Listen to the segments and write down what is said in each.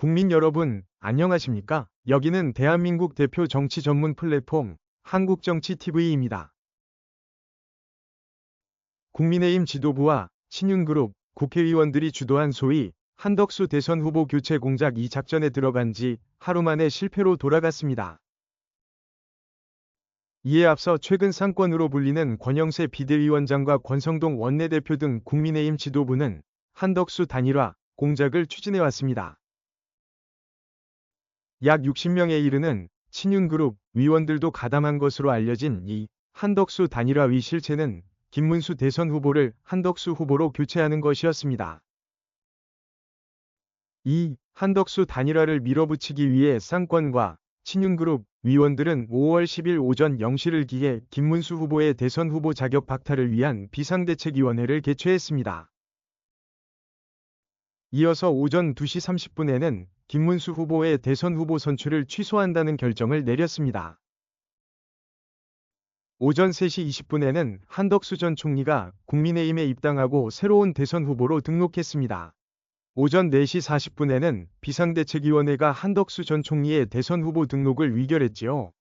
국민 여러분, 안녕하십니까? 여기는 대한민국 대표 정치 전문 플랫폼 한국정치TV입니다. 국민의힘 지도부와 친윤그룹, 국회의원들이 주도한 소위 한덕수 대선 후보 교체 공작 이 작전에 들어간 지 하루 만에 실패로 돌아갔습니다. 이에 앞서 최근 상권으로 불리는 권영세 비대위원장과 권성동 원내대표 등 국민의힘 지도부는 한덕수 단일화 공작을 추진해왔습니다. 약 60명에 이르는 친윤그룹 위원들도 가담한 것으로 알려진 이 한덕수 단일화의 실체는 김문수 대선 후보를 한덕수 후보로 교체하는 것이었습니다. 이 한덕수 단일화를 밀어붙이기 위해 쌍권과 친윤그룹 위원들은 5월 10일 오전 0시를 기해 김문수 후보의 대선 후보 자격 박탈을 위한 비상대책위원회를 개최했습니다. 이어서 오전 2시 30분에는 김문수 후보의 대선 후보 선출을 취소한다는 결정을 내렸습니다. 오전 3시 20분에는 한덕수 전 총리가 국민의힘에 입당하고 새로운 대선 후보로 등록했습니다. 오전 4시 40분에는 비상대책위원회가 한덕수 전 총리의 대선 후보 등록을 의결했지요.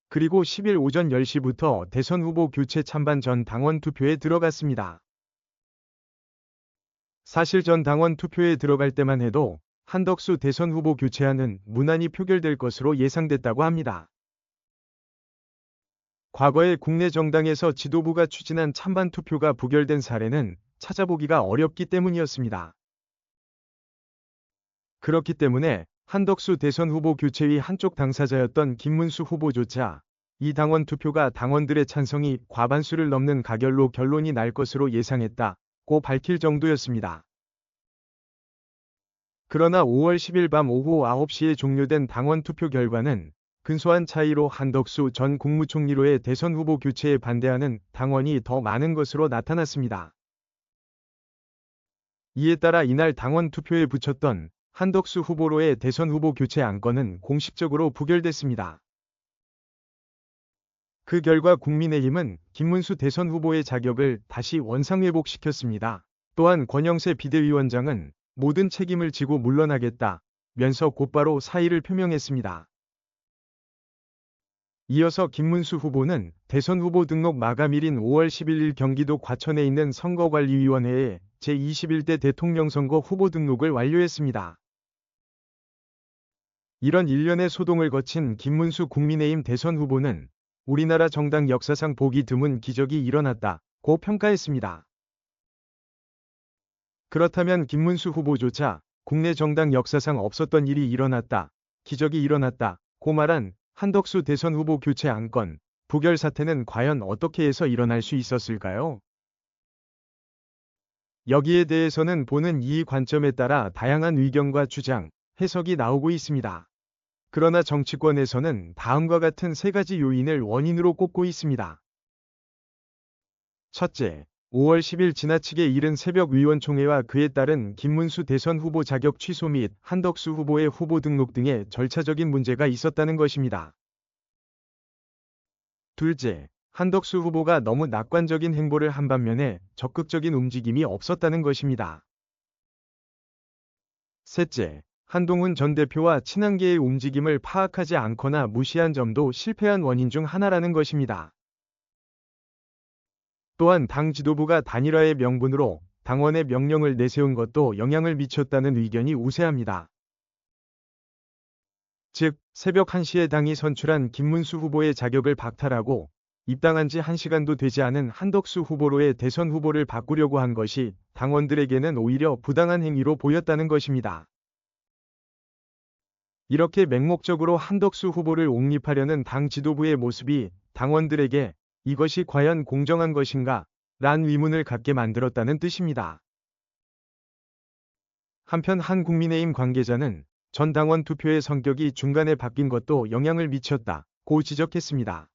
그리고 10일 오전 10시부터 대선 후보 교체 찬반 전 당원 투표에 들어갔습니다. 사실 전 당원 투표에 들어갈 때만 해도 한덕수 대선 후보 교체안은 무난히 표결될 것으로 예상됐다고 합니다. 과거에 국내 정당에서 지도부가 추진한 찬반 투표가 부결된 사례는 찾아보기가 어렵기 때문이었습니다. 그렇기 때문에 한덕수 대선 후보 교체의 한쪽 당사자였던 김문수 후보조차 이 당원 투표가 당원들의 찬성이 과반수를 넘는 가결로 결론이 날 것으로 예상했다고 밝힐 정도였습니다. 그러나 5월 10일 밤 오후 9시에 종료된 당원 투표 결과는 근소한 차이로 한덕수 전 국무총리로의 대선 후보 교체에 반대하는 당원이 더 많은 것으로 나타났습니다. 이에 따라 이날 당원 투표에 붙였던 한덕수 후보로의 대선 후보 교체 안건은 공식적으로 부결됐습니다. 그 결과 국민의힘은 김문수 대선 후보의 자격을 다시 원상회복시켰습니다. 또한 권영세 비대위원장은 모든 책임을 지고 물러나겠다면서 곧바로 사의를 표명했습니다. 이어서 김문수 후보는 대선 후보 등록 마감일인 5월 11일 경기도 과천에 있는 선거관리위원회에 제21대 대통령 선거 후보 등록을 완료했습니다. 이런 일련의 소동을 거친 김문수 국민의힘 대선 후보는 우리나라 정당 역사상 보기 드문 기적이 일어났다고 평가했습니다. 그렇다면 김문수 후보조차 국내 정당 역사상 없었던 일이 일어났다, 기적이 일어났다고 말한 한덕수 대선 후보 교체 안건 부결 사태는 과연 어떻게 해서 일어날 수 있었을까요? 여기에 대해서는 보는 이 관점에 따라 다양한 의견과 주장, 해석이 나오고 있습니다. 그러나 정치권에서는 다음과 같은 세 가지 요인을 원인으로 꼽고 있습니다. 첫째, 5월 10일 지나치게 이른 새벽 의원총회와 그에 따른 김문수 대선 후보 자격 취소 및 한덕수 후보의 후보 등록 등의 절차적인 문제가 있었다는 것입니다. 둘째, 한덕수 후보가 너무 낙관적인 행보를 한 반면에 적극적인 움직임이 없었다는 것입니다. 셋째, 한동훈 전 대표와 친한계의 움직임을 파악하지 않거나 무시한 점도 실패한 원인 중 하나라는 것입니다. 또한 당 지도부가 단일화의 명분으로 당원의 명령을 내세운 것도 영향을 미쳤다는 의견이 우세합니다. 즉, 새벽 1시에 당이 선출한 김문수 후보의 자격을 박탈하고 입당한 지 1시간도 되지 않은 한덕수 후보로의 대선 후보를 바꾸려고 한 것이 당원들에게는 오히려 부당한 행위로 보였다는 것입니다. 이렇게 맹목적으로 한덕수 후보를 옹립하려는 당 지도부의 모습이 당원들에게 이것이 과연 공정한 것인가? 란 의문을 갖게 만들었다는 뜻입니다. 한편 한 국민의힘 관계자는 전 당원 투표의 성격이 중간에 바뀐 것도 영향을 미쳤다고 지적했습니다.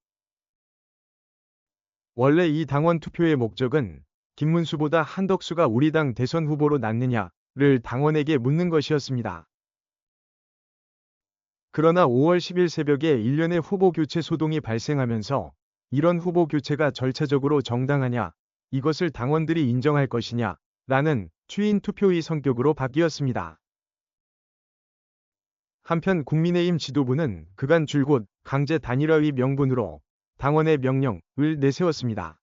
원래 이 당원 투표의 목적은 김문수보다 한덕수가 우리 당 대선 후보로 낫느냐를 당원에게 묻는 것이었습니다. 그러나 5월 10일 새벽에 일련의 후보 교체 소동이 발생하면서 이런 후보 교체가 절차적으로 정당하냐, 이것을 당원들이 인정할 것이냐, 라는 추인 투표의 성격으로 바뀌었습니다. 한편 국민의힘 지도부는 그간 줄곧 강제 단일화의 명분으로 당원의 명령을 내세웠습니다.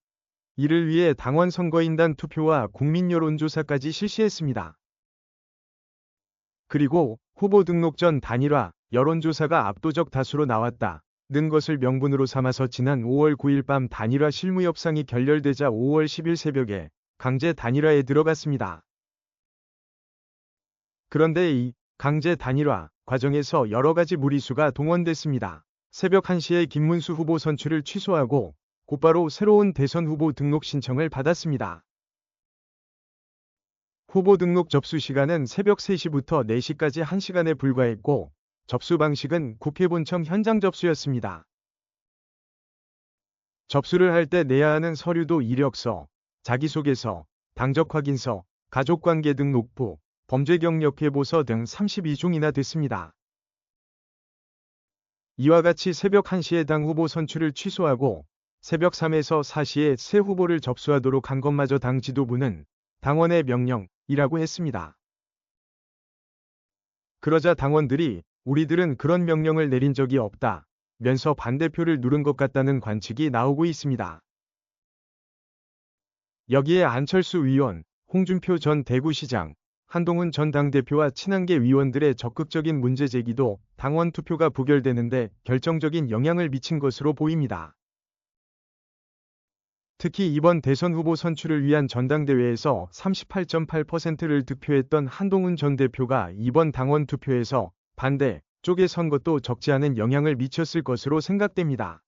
이를 위해 당원 선거인단 투표와 국민 여론조사까지 실시했습니다. 그리고 후보 등록 전 단일화, 여론조사가 압도적 다수로 나왔다 는 것을 명분으로 삼아서 지난 5월 9일 밤 단일화 실무 협상이 결렬되자 5월 10일 새벽에 강제 단일화에 들어갔습니다. 그런데 이 강제 단일화 과정에서 여러 가지 무리수가 동원됐습니다. 새벽 1시에 김문수 후보 선출을 취소하고 곧바로 새로운 대선 후보 등록 신청을 받았습니다. 후보 등록 접수 시간은 새벽 3시부터 4시까지 1시간에 불과했고 접수 방식은 국회 본청 현장 접수였습니다. 접수를 할 때 내야 하는 서류도 이력서, 자기소개서, 당적 확인서, 가족관계 등록부, 범죄경력회보서 등 32종이나 됐습니다. 이와 같이 새벽 1시에 당 후보 선출을 취소하고 새벽 3에서 4시에 새 후보를 접수하도록 한 것마저 당 지도부는 당원의 명령이라고 했습니다. 그러자 당원들이 우리들은 그런 명령을 내린 적이 없다 면서 반대표를 누른 것 같다는 관측이 나오고 있습니다. 여기에 안철수 의원, 홍준표 전 대구시장, 한동훈 전 당대표와 친한계 위원들의 적극적인 문제 제기도 당원 투표가 부결되는데 결정적인 영향을 미친 것으로 보입니다. 특히 이번 대선 후보 선출을 위한 전당대회에서 38.8%를 득표했던 한동훈 전 대표가 이번 당원 투표에서 반대 쪽에 선 것도 적지 않은 영향을 미쳤을 것으로 생각됩니다.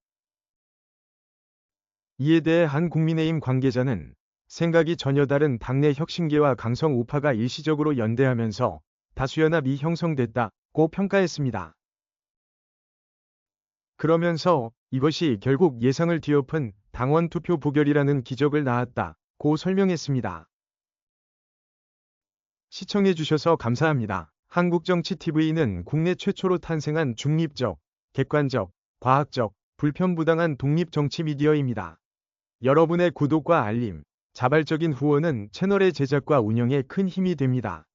이에 대해 한 국민의힘 관계자는 생각이 전혀 다른 당내 혁신계와 강성 우파가 일시적으로 연대하면서 다수연합이 형성됐다고 평가했습니다. 그러면서 이것이 결국 예상을 뒤엎은 당원 투표 부결이라는 기적을 낳았다고 설명했습니다. 시청해주셔서 감사합니다. 한국정치TV는 국내 최초로 탄생한 중립적, 객관적, 과학적, 불편부당한 독립정치 미디어입니다. 여러분의 구독과 알림, 자발적인 후원은 채널의 제작과 운영에 큰 힘이 됩니다.